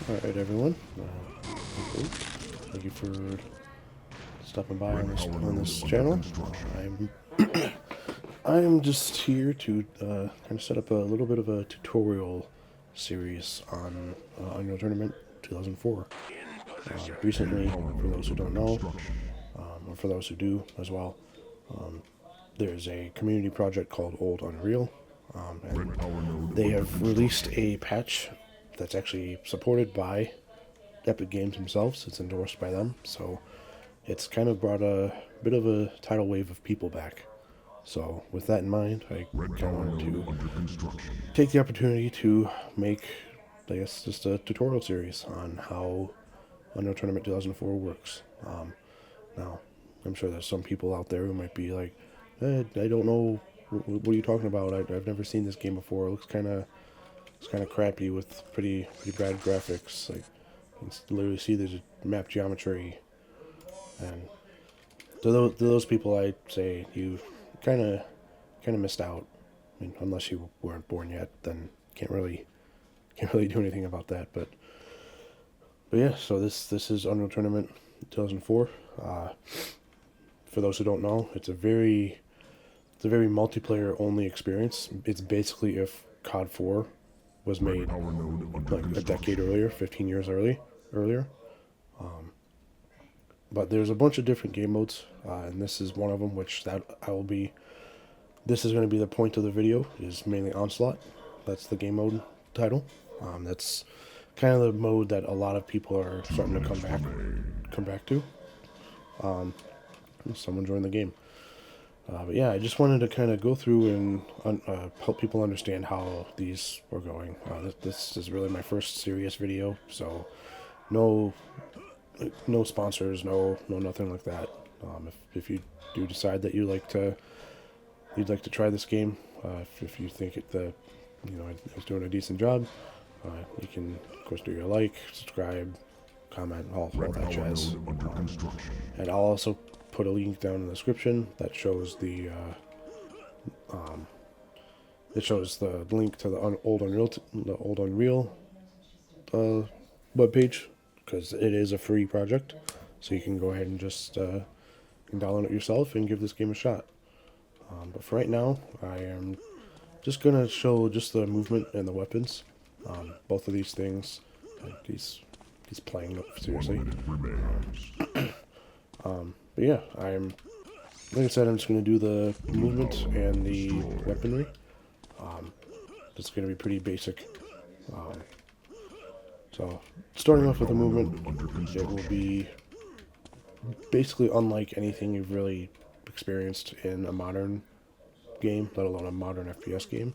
Alright everyone, thank you for stopping by on this channel. I'm just here to kind of set up a little bit of a tutorial series on Unreal Tournament 2004. Recently, for those who don't know, or for those who do as well, there's a community project called OldUnreal, and they have released a patch that's actually supported by Epic Games themselves. It's endorsed by them, so it's kind of brought a bit of a tidal wave of people back. So with that in mind, I kind of wanted to take the opportunity to make, I guess, just a tutorial series on how Unreal Tournament 2004 works. Now, I'm sure there's some people out there who might be like, I don't know, what are you talking about? I've never seen this game before. It looks kind of crappy with pretty bad graphics. Like, you can literally see there's a map geometry, and to those people, I say you kind of missed out. I mean, unless you weren't born yet, then can't really do anything about that. But yeah, so this is Unreal Tournament 2004. For those who don't know, it's a very multiplayer only experience. It's basically if COD 4 was made like a decade earlier, 15 years earlier. But there's a bunch of different game modes, and this is one of them, which this is going to be the point of the video, is mainly Onslaught. That's the game mode title. That's kind of the mode that a lot of people are starting to come back to. Someone joined the game. But yeah, I just wanted to kind of go through and help people understand how these were going. This is really my first serious video, so no sponsors, no nothing like that. If you do decide that you'd like to try this game, if you think it's doing a decent job, you can of course do your like, subscribe, comment, all that jazz. And I'll also put a link down in the description that shows the link to the old Unreal webpage, because it is a free project, so you can go ahead and just download it yourself and give this game a shot. But for right now, I am just gonna show just the movement and the weapons. Both of these things, he's playing seriously. But yeah, like I said, I'm just going to do the movement and the weaponry. It's going to be pretty basic. So, starting off with the movement, it will be basically unlike anything you've really experienced in a modern game, let alone a modern FPS game.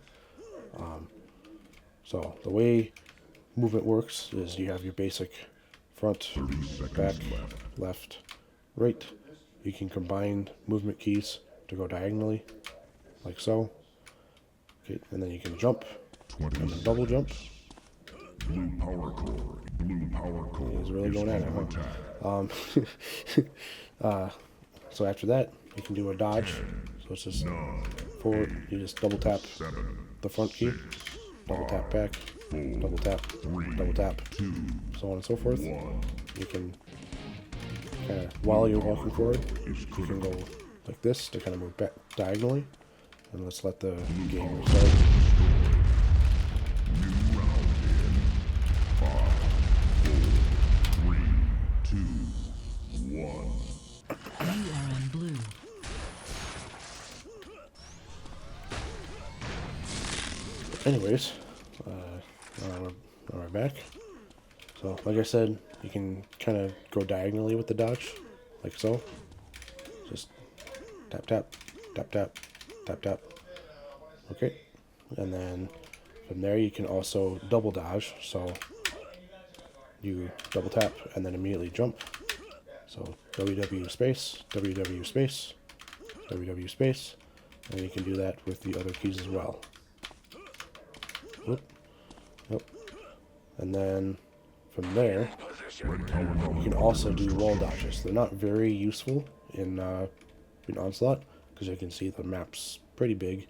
So, the way movement works is you have your basic front, back, left, right. You can combine movement keys to go diagonally, like so. Okay, and then you can jump, and then double jump. Blue power core. He's really going at it, huh? So after that, you can do a dodge. So it's just forward. You just double tap the front key, double tap back, double tap, so on and so forth. You can while you're walking forward, you can go like this to kind of move back diagonally. And let's let the game restart. New round in 5, 4, 3, 2, 1. You are on blue. Anyways, we're back. So, like I said, you can kind of go diagonally with the dodge, like so. Just tap, tap, tap, tap, tap, tap. Okay. And then from there you can also double dodge. So you double tap and then immediately jump. So WW space, WW space, WW space. And you can do that with the other keys as well. Whoop. Yep. And then from there, you can also do wall dodges. They're not very useful in Onslaught, because you can see the map's pretty big.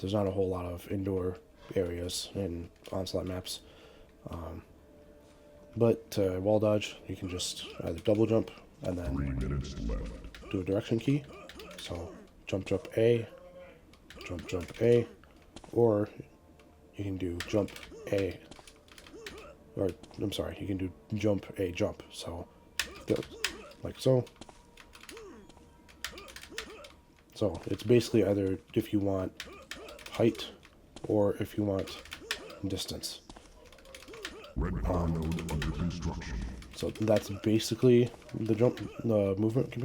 There's not a whole lot of indoor areas in Onslaught maps. But wall dodge, you can just either double jump and then do a direction key. So jump, jump A, jump, jump A, or you can do jump A, or I'm sorry, you can do jump A, jump. So like so. So it's basically either if you want height or if you want distance. Red power node under construction. So that's basically the movement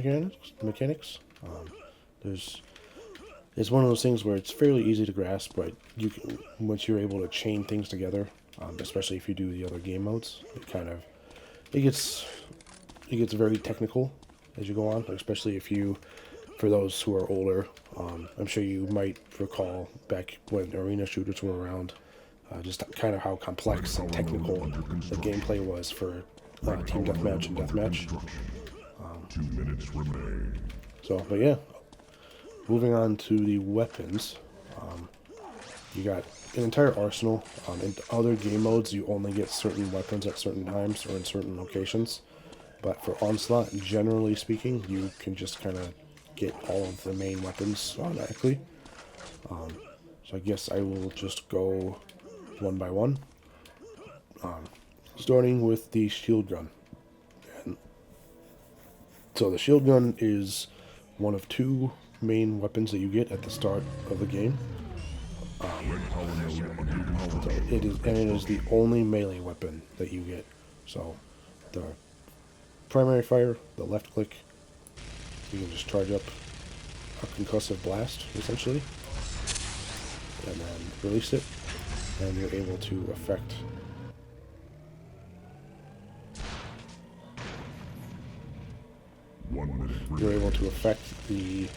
mechanics. It's one of those things where it's fairly easy to grasp, but you can, once you're able to chain things together, especially if you do the other game modes, it gets very technical as you go on, especially if you, for those who are older, I'm sure you might recall back when arena shooters were around, just kind of how complex and technical the gameplay was for team deathmatch and deathmatch. 2 minutes remain. So, but yeah, moving on to the weapons. You got an entire arsenal. In other game modes, you only get certain weapons at certain times or in certain locations. But for Onslaught, generally speaking, you can just kind of get all of the main weapons automatically. So I guess I will just go one by one. Starting with the shield gun. And so the shield gun is one of two main weapons that you get at the start of the game. So it is the only melee weapon that you get. So the primary fire, the left click, you can just charge up a concussive blast essentially, and then release it, and you're able to affect the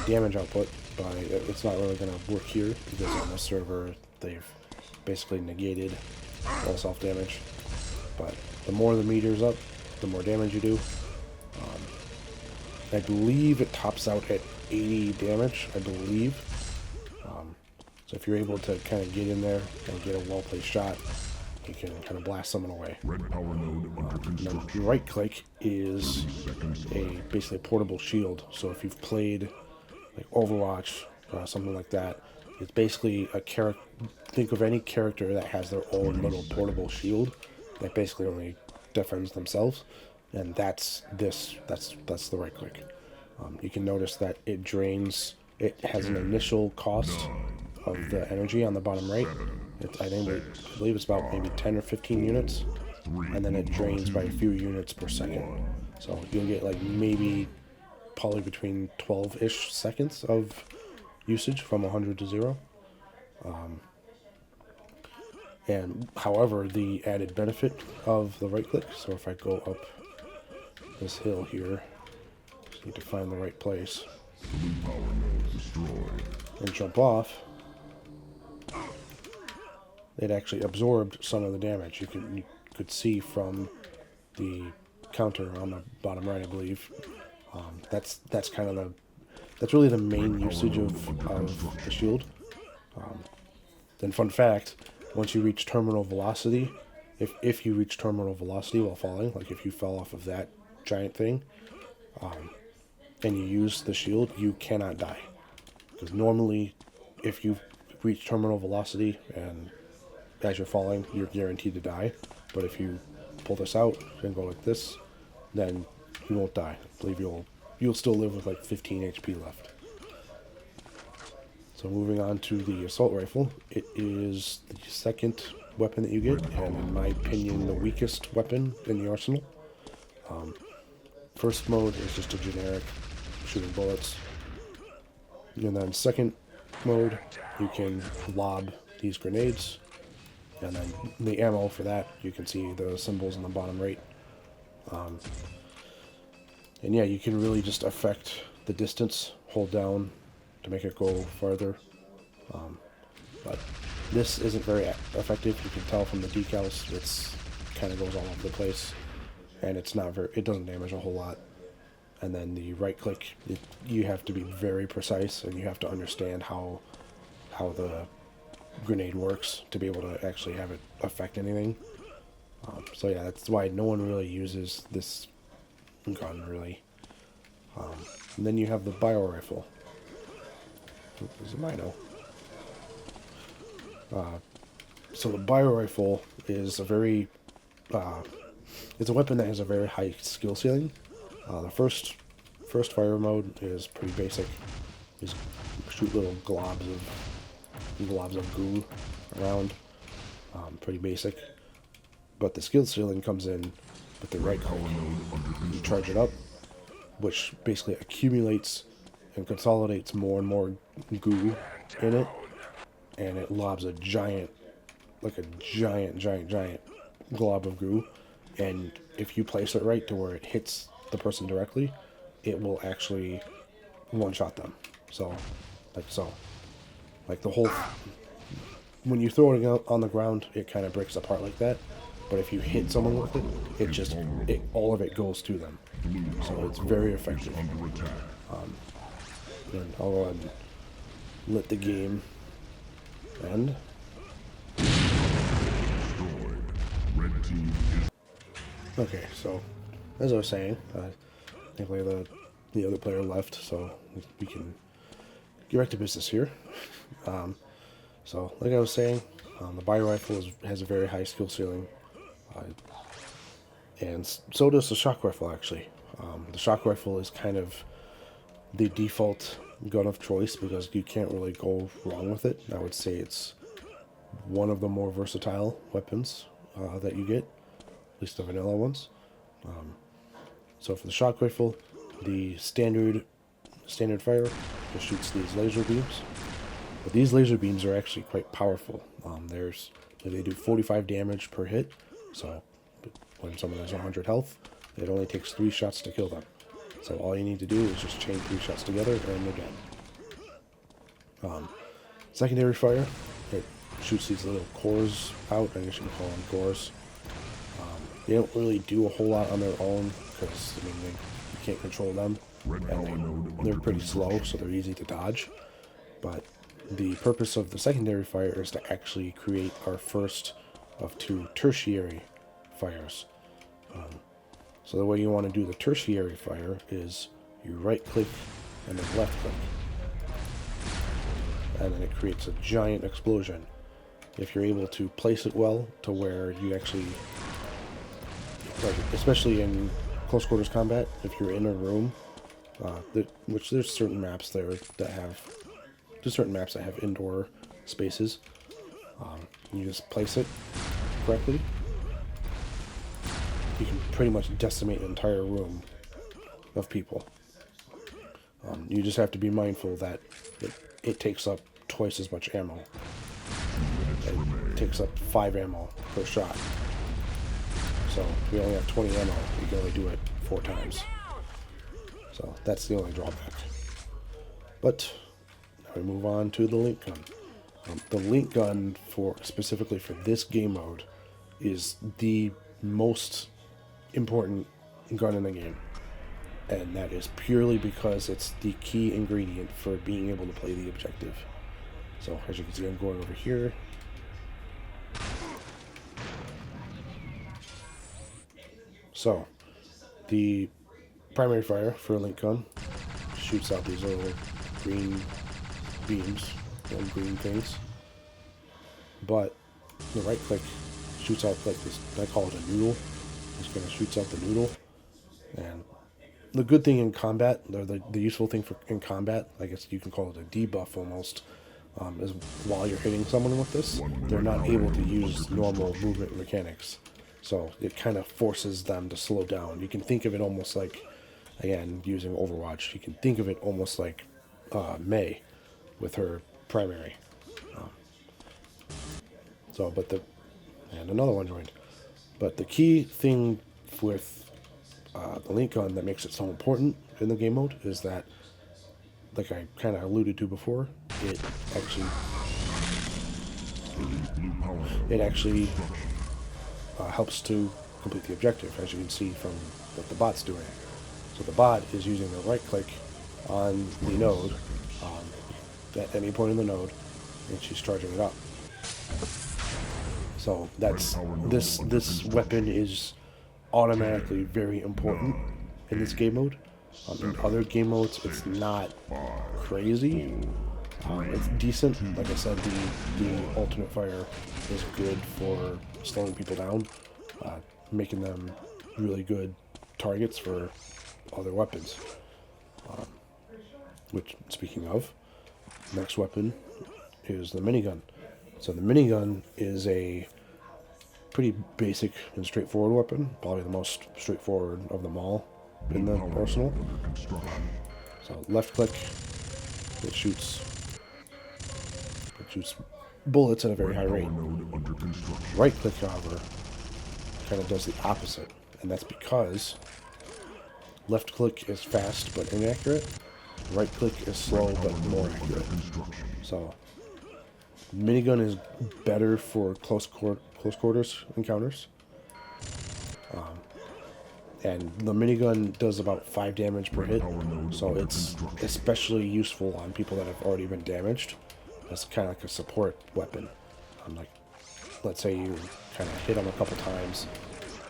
damage output by, it's not really going to work here because on this server they've basically negated all self damage, but the more the meter's up, the more damage you do. I believe it tops out at 80 damage, I believe. So if you're able to kind of get in there and get a well-placed shot, you can kind of blast someone away. The right click is basically a portable shield. So if you've played like Overwatch or something like that, it's basically a character. Think of any character that has their own little portable shield that basically only defends themselves, and that's the right click. You can notice that it drains. It has an initial cost of the energy on the bottom right. I believe it's about maybe 10 or 15 units, and then it drains by a few units per second. So you'll get like maybe probably between 12-ish seconds of usage from 100 to 0. And however, the added benefit of the right click, so if I go up this hill here, just need to find the right place and jump off, it actually absorbed some of the damage. You could see from the counter on the bottom right, I believe. That's really the main usage of the shield. Then fun fact, once you reach terminal velocity, if you reach terminal velocity while falling, like if you fell off of that giant thing, and you use the shield, you cannot die. Because normally, if you reach terminal velocity and as you're falling, you're guaranteed to die. But if you pull this out and go like this, then you won't die. I believe you'll still live with like 15 HP left. So moving on to the assault rifle, it is the second weapon that you get, and in my opinion, the weakest weapon in the arsenal. First mode is just a generic shooting bullets, and then second mode, you can lob these grenades. And then the ammo for that, you can see the symbols on the bottom right. And yeah, you can really just affect the distance, hold down to make it go farther. But this isn't very effective. You can tell from the decals, it's kind of goes all over the place. And it doesn't damage a whole lot. And then the right click, you have to be very precise, and you have to understand how the grenade works to be able to actually have it affect anything. So yeah, that's why no one really uses this gun, really. And then you have the bio rifle. There's a Mino. So the bio rifle is a very, it's a weapon that has a very high skill ceiling. The first fire mode is pretty basic. Just shoot little globs of goo around. Pretty basic. But the skill ceiling comes in with the right click. You charge it up, which basically accumulates and consolidates more and more goo in it, and it lobs a giant glob of goo. And if you place it right to where it hits the person directly, it will actually one-shot them. So, like the whole, when you throw it out on the ground, it kind of breaks apart like that. But if you hit someone with it, all of it goes to them. So it's very effective. And I'll go ahead and let the game end. Okay, so as I was saying, thankfully the other player left, so we can get back to business here. So like I was saying, the bio rifle has a very high skill ceiling, and so does the shock rifle actually. The shock rifle is kind of the default gun of choice because you can't really go wrong with it. I would say it's one of the more versatile weapons that you get, at least the vanilla ones. So for the shock rifle, the standard fire just shoots these laser beams. But these laser beams are actually quite powerful. They do 45 damage per hit, so when someone has 100 health, it only takes 3 shots to kill them. So all you need to do is just chain 3 shots together and they're dead. Secondary fire, it shoots these little cores out. I guess you can call them cores. They don't really do a whole lot on their own because you can't control them, and they're pretty slow, so they're easy to dodge. But the purpose of the secondary fire is to actually create our first of 2 tertiary fires. So the way you want to do the tertiary fire is you right click and then left click, and then it creates a giant explosion. If you're able to place it well to where you actually, like, especially in close quarters combat, if you're in a room, which there's certain maps that have indoor spaces, you just place it correctly, you can pretty much decimate an entire room of people. You just have to be mindful that it takes up twice as much ammo. It takes up 5 ammo per shot. So if we only have 20 ammo, you can only do it 4 times. So that's the only drawback. But now we move on to the link gun. The link gun, specifically for this game mode, is the most important gun in the game. And that is purely because it's the key ingredient for being able to play the objective. So as you can see, I'm going over here. So the primary fire for a link gun shoots out these little green beams, little green things. But the right click shoots out like this, I call it a noodle. Just kind of shoots out the noodle. And the good thing in combat, the useful thing in combat, I guess you can call it a debuff almost, is while you're hitting someone with this, they're not able to use normal movement mechanics. So it kind of forces them to slow down. You can think of it almost like, again, using Overwatch, you can think of it almost like Mei with her primary. And another one joined. But the key thing with the link gun that makes it so important in the game mode is that, like I kind of alluded to before, it actually helps to complete the objective, as you can see from what the bot's doing. So the bot is using the right click on the node at any point in the node, and she's charging it up. So that's this weapon is automatically very important in this game mode. In other game modes, it's not crazy. It's decent. Like I said, the alternate fire is good for slowing people down, making them really good targets for other weapons. Which, speaking of, next weapon is the minigun. So the minigun is a pretty basic and straightforward weapon, probably the most straightforward of them all in the arsenal. So left click, it shoots bullets at a very high rate. Right click, however, kind of does the opposite, and that's because left click is fast but inaccurate. Right click is slow but more accurate. So minigun is better for close quarters encounters. And the minigun does about 5 damage per hit, so it's especially useful on people that have already been damaged. It's kind of like a support weapon. Like, let's say you kind of hit them a couple times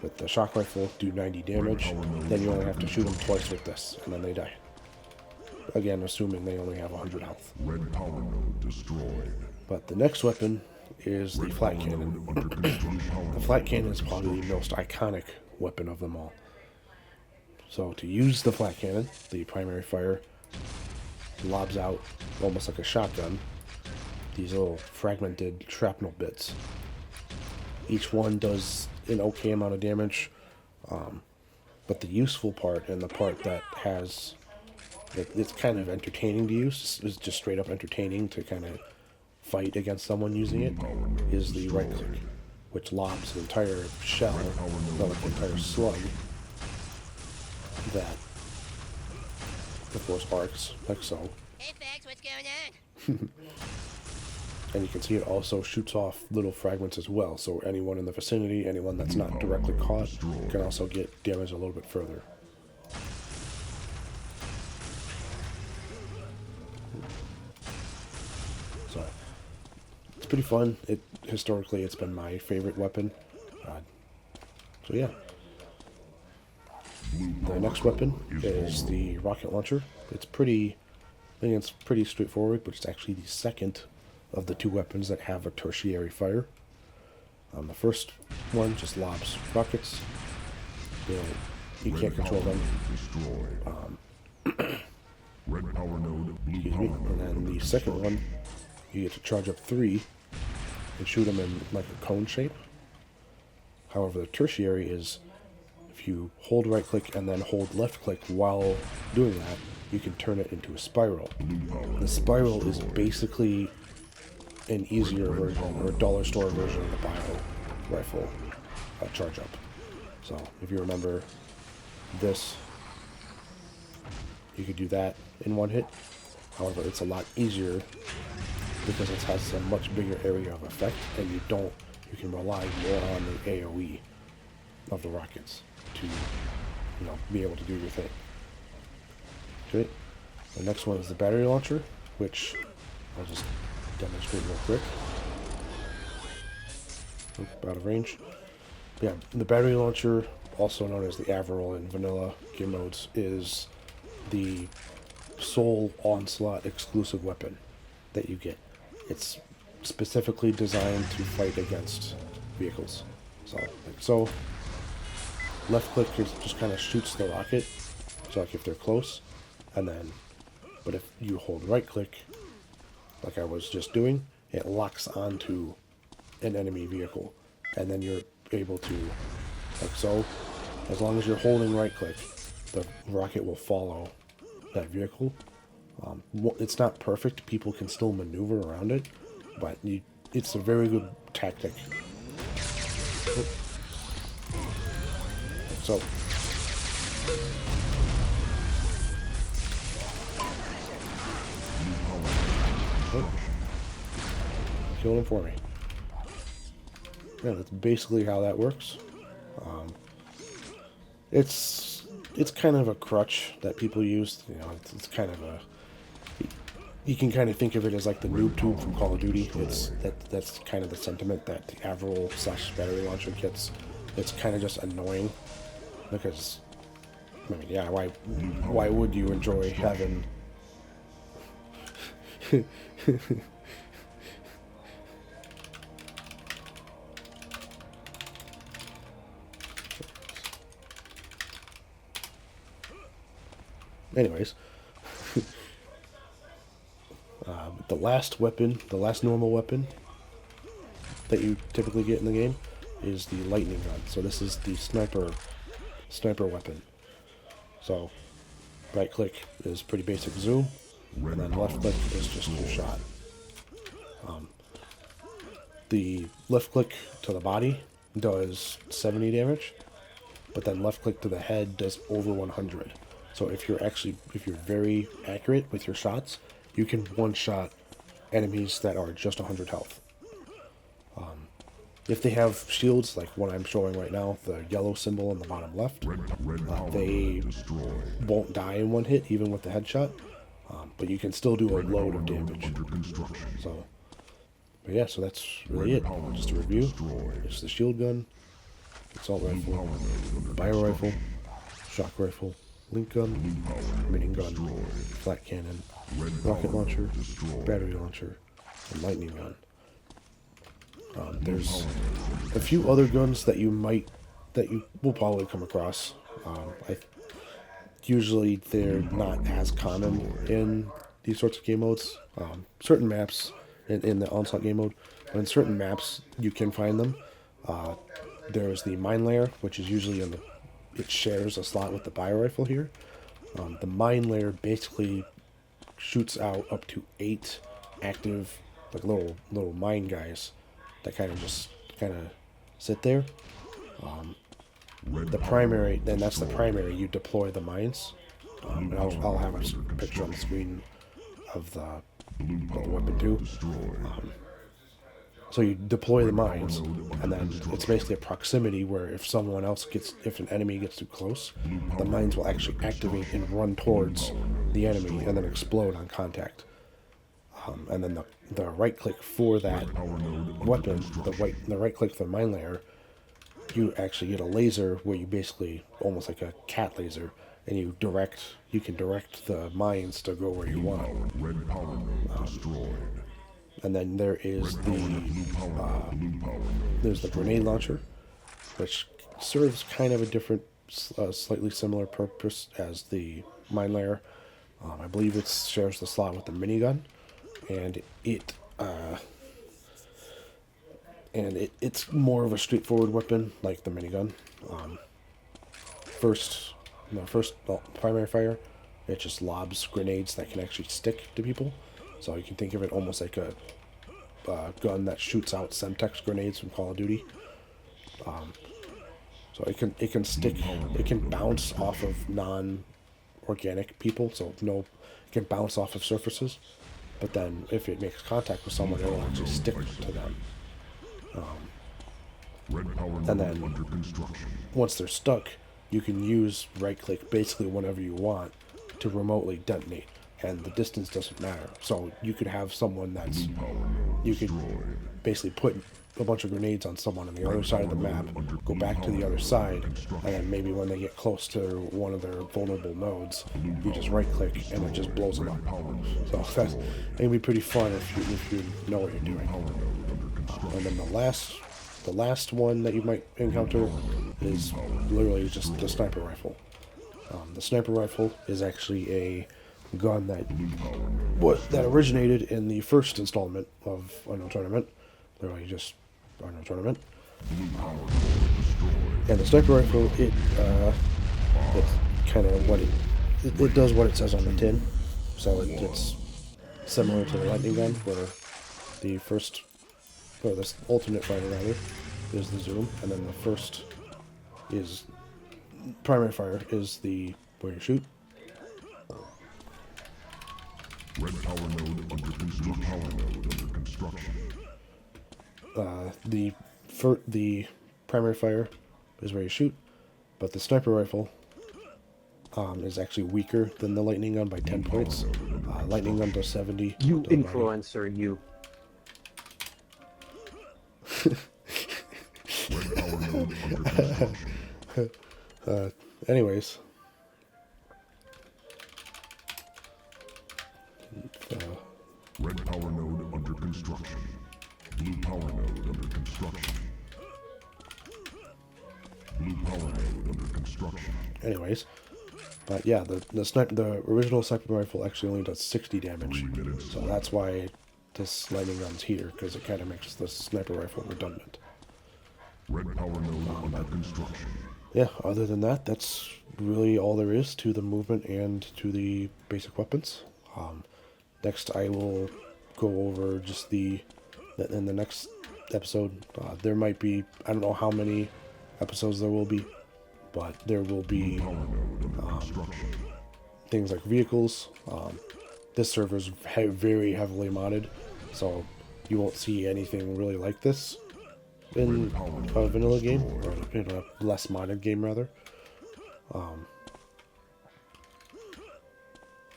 with the shock rifle, do 90 damage, then you only have to shoot them twice with this, and then they die. Again, assuming they only have 100 health. Red power node destroyed. But the next weapon is the flat cannon. The flat cannon is probably the most iconic weapon of them all. So to use the flat cannon, the primary fire lobs out, almost like a shotgun, these little fragmented shrapnel bits. Each one does an okay amount of damage, but the useful part, and the part that has, it's kind of entertaining to use, is just straight up entertaining to kind of fight against someone using it, is the right click, which lobs an entire shell, not like an entire slug, that of course arcs, like so. Hey Fax, what's going on? And you can see it also shoots off little fragments as well, so anyone in the vicinity, anyone that's not directly caught, can also get damaged a little bit further. So, it's pretty fun. Historically, it's been my favorite weapon. So yeah. The next weapon is the rocket launcher. I think it's pretty straightforward, but it's actually the second of the 2 weapons that have a tertiary fire. The first one just lobs rockets. You can't control them. Red power node, Excuse me. And then the second one, you get to charge up 3 and shoot them in like a cone shape. However, the tertiary is, if you hold right click and then hold left click while doing that, you can turn it into a spiral. The spiral is basically an easier version, or a dollar store version of the bio rifle charge up. So if you remember this, you could do that in one hit. However, it's a lot easier because it has a much bigger area of effect, and you can rely more on the AoE of the rockets to, be able to do your thing. Okay. The next one is the battery launcher, which I'll just demonstrate real quick. Oop, out of range. Yeah, the battery launcher, also known as the Averil in vanilla game modes, is the sole Onslaught exclusive weapon that you get. It's specifically designed to fight against vehicles. So, like so. Left click just kind of shoots the rocket, so like if they're close, and then, but if you hold right click, like I was just doing, it locks onto an enemy vehicle, and then you're able to, like so, as long as you're holding right click, the rocket will follow that vehicle. It's not perfect, people can still maneuver around it, but it's a very good tactic. So, kill him for me. Yeah, that's basically how that works. It's kind of a crutch that people use. It's kind of you can kind of think of it as like the noob tube from Call of Duty. That's kind of the sentiment that the Avril / battery launcher gets. It's kind of just annoying because, I mean, yeah, why would you enjoy having anyways, the last weapon, the last normal weapon that you typically get in the game is the lightning gun. So this is the sniper weapon. So right click is pretty basic zoom, and then left click is just your shot. The left click to the body does 70 damage, but then left click to the head does over 100. So if you're very accurate with your shots, you can one-shot enemies that are just 100 health. If they have shields, like what I'm showing right now, the yellow symbol on the bottom left, they won't die in one hit, even with the headshot, but you can still do a load of damage. So, but yeah, so that's really it. Just a review. It's the shield gun, assault rifle, bio rifle, shock rifle, link gun, mini gun, flat cannon, rocket launcher, battery launcher, and lightning gun. There's a few other guns that you will probably come across. Usually they're not as common in these sorts of game modes. Certain maps in the Onslaught game mode, but in certain maps you can find them. There's the mine layer, which is usually it shares a slot with the bio rifle here. The mine layer basically shoots out up to 8 active, like little mine guys that kind of sit there. The primary, then that's the primary. You deploy the mines, and I'll have a picture on the screen of the weapon too. So you deploy the mines, and then it's basically a proximity where if an enemy gets too close, the mines will actually activate and run towards the enemy and then explode on contact. And then the right click for that weapon, the right click for the mine layer, you actually get a laser where you basically, almost like a cat laser, and you can direct the mines to go where you want. And then there's the grenade launcher, which serves kind of a different, slightly similar purpose as the mine layer. I believe it shares the slot with the minigun, and it's more of a straightforward weapon like the minigun. Primary fire, it just lobs grenades that can actually stick to people. So you can think of it almost like a gun that shoots out Semtex grenades from Call of Duty. So it can stick, it can bounce off of non-organic people, so it can bounce off of surfaces. But then if it makes contact with someone, it will actually stick to them. And then once they're stuck, you can use right click basically whenever you want to remotely detonate, and the distance doesn't matter. So you could have someone you could basically put a bunch of grenades on someone on the other side of the map, go back to the other side, and then maybe when they get close to one of their vulnerable nodes, you just right click and it just blows them up. So it can be pretty fun if you know what you're doing. And then the last one that you might encounter is literally just the sniper rifle. The sniper rifle is actually a gun that originated in the first installment of Unreal Tournament. Literally just Unreal Tournament. And the sniper rifle, it's kind of it does what it says on the tin. So it's similar to the lightning gun, where this alternate fire rather is the zoom, and then the first is primary fire is where you shoot. Red power node under construction. The primary fire is where you shoot, but the sniper rifle is actually weaker than the lightning gun by 10 points. lightning gun does 70. You does 90. influencer, you. Red power node under construction. Anyways. Red power node under construction. Blue power node under construction. Blue power node under construction. Anyways. But yeah, the original sniper rifle actually only does 60 damage. 3 minutes So that's why this lightning gun's here, because it kind of makes the sniper rifle redundant. Red power node under construction. Yeah, other than that, that's really all there is to the movement and to the basic weapons. Next, I will go over just in the next episode. There might be, I don't know how many episodes there will be, but there will be Power node under construction. things like vehicles. This server's very heavily modded, so you won't see anything really like this in a vanilla game, or in a less modded game rather.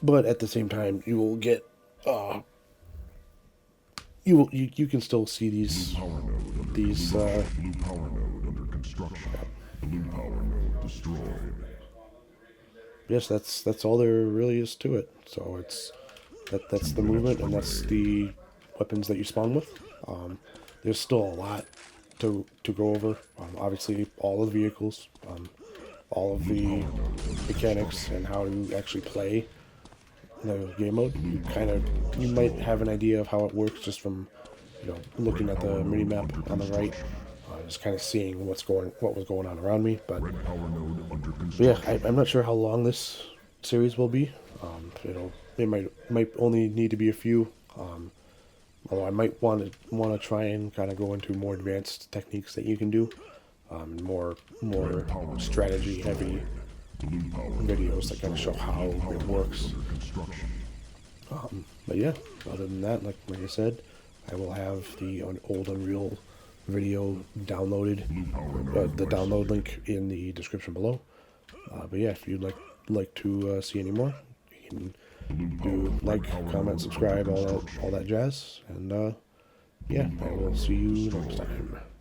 But at the same time, you will get you can still see these Power node under Blue power node under construction. Blue power node destroyed. yes, that's all there really is to it. So that's the movement, and that's the weapons that you spawn with. There's still a lot to go over. Obviously, all of the vehicles, all of the mechanics, and how to actually play the game mode. You might have an idea of how it works just from looking at the mini map on the right, just kind of seeing what was going on around me. But Red power node under construction. yeah, I'm not sure how long this series will be. It might only need to be a few. Although I might want to try and kind of go into more advanced techniques that you can do, more strategy heavy videos that kind of show how it works. But yeah, other than that, like I said, I will have the old Unreal video downloaded, the download link in the description below. But yeah, if you'd like to see any more, you can do like, comment, subscribe, all that jazz, and yeah, I will see you next time.